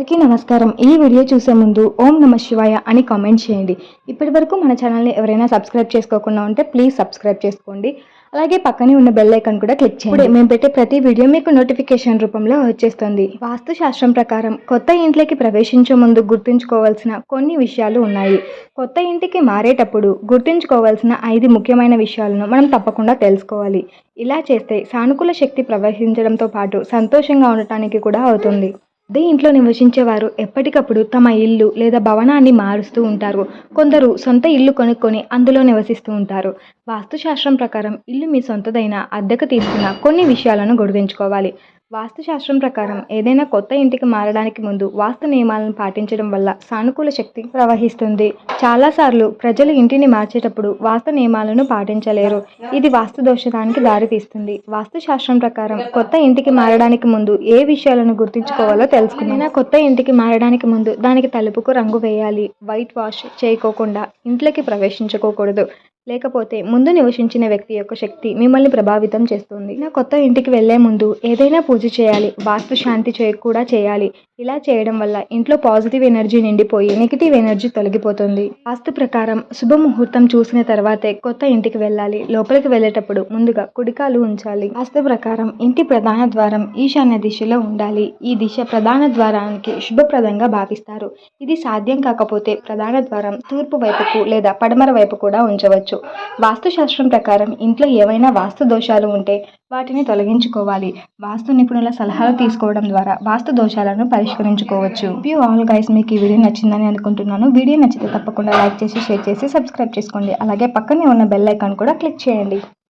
అందరికీ నమస్కారం. ఈ వీడియో చూసే ముందు ఓం నమః శివాయ అని కామెంట్ చేయండి. ఇప్పటివరకు మన ఛానల్ని ఎవరైనా సబ్స్క్రైబ్ చేసుకోకుండా ఉంటే ప్లీజ్ సబ్స్క్రైబ్ చేసుకోండి. అలాగే పక్కనే ఉన్న బెల్ ఐకాన్ కూడా క్లిక్ చేయండి. మేము పెట్టే ప్రతి వీడియో మీకు నోటిఫికేషన్ రూపంలో వచ్చేస్తుంది. వాస్తు శాస్త్రం ప్రకారం కొత్త ఇంట్లోకి ప్రవేశించే ముందు గుర్తుంచుకోవాల్సిన కొన్ని విషయాలు ఉన్నాయి. కొత్త ఇంటికి మారేటప్పుడు గుర్తుంచుకోవాల్సిన 5 ముఖ్యమైన విషయాలను మనం తప్పకుండా తెలుసుకోవాలి. ఇలా చేస్తే సానుకూల శక్తి ప్రవహించడంతో పాటు సంతోషంగా ఉండటానికి కూడా అవుతుంది. అదే ఇంట్లో నివసించేవారు ఎప్పటికప్పుడు తమ ఇల్లు లేదా భవనాన్ని మారుస్తూ ఉంటారు. కొందరు సొంత ఇల్లు కొనుక్కొని అందులో నివసిస్తూ ఉంటారు. వాస్తుశాస్త్రం ప్రకారం ఇల్లు మీ సొంతదైన అద్దెకు తీసుకున్న కొన్ని విషయాలను గుర్తుంచుకోవాలి. వాస్తుశాస్త్రం ప్రకారం ఏదైనా కొత్త ఇంటికి మారడానికి ముందు వాస్తు నియమాలను పాటించడం వల్ల సానుకూల శక్తి ప్రవహిస్తుంది. చాలాసార్లు ప్రజలు ఇంటిని మార్చేటప్పుడు వాస్తు నియమాలను పాటించలేరు. ఇది వాస్తు దోషానికి దారితీస్తుంది. వాస్తుశాస్త్రం ప్రకారం కొత్త ఇంటికి మారడానికి ముందు ఏ విషయాలను గుర్తుంచుకోవాలో తెలుసుకున్నా. కొత్త ఇంటికి మారడానికి ముందు దానికి తలుపుకు రంగు వేయాలి. వైట్ వాష్ చేయకోకుండా ఇంట్లోకి ప్రవేశించుకోకూడదు. లేకపోతే ముందు నివసించిన వ్యక్తి యొక్క శక్తి మిమ్మల్ని ప్రభావితం చేస్తుంది. కొత్త ఇంటికి వెళ్లే ముందు ఏదైనా పూజ చేయాలి. వాస్తు శాంతి కూడా చేయాలి. ఇలా చేయడం వల్ల ఇంట్లో పాజిటివ్ ఎనర్జీ నిండిపోయి నెగిటివ్ ఎనర్జీ తొలగిపోతుంది. వాస్తు ప్రకారం శుభముహూర్తం చూసిన తర్వాతే కొత్త ఇంటికి వెళ్ళాలి. లోపలికి వెళ్ళేటప్పుడు ముందుగా కుడికాలు ఉంచాలి. వాస్తు ప్రకారం ఇంటి ప్రధాన ద్వారం ఈశాన్య దిశలో ఉండాలి. ఈ దిశ ప్రధాన ద్వారానికి శుభప్రదంగా భావిస్తారు. ఇది సాధ్యం కాకపోతే ప్రధాన ద్వారం తూర్పు వైపుకు లేదా పడమర వైపు కూడా ఉంచవచ్చు. వాస్తుశాస్త్రం ప్రకారం ఇంట్లో ఏవైనా వాస్తు దోషాలు ఉంటే వాటిని తొలగించుకోవాలి. వాస్తు నిపుణుల సలహాలు తీసుకోవడం ద్వారా వాస్తు దోషాలను పరిష్కరించుకోవచ్చు. ఆల్ గైస్, మీకు ఈ వీడియో నచ్చిందని అనుకుంటున్నాను. వీడియో నచ్చితే తప్పకుండా లైక్ చేసి, షేర్ చేసి, సబ్స్క్రైబ్ చేసుకోండి. అలాగే పక్కనే ఉన్న బెల్ ఐకాన్ కూడా క్లిక్ చేయండి.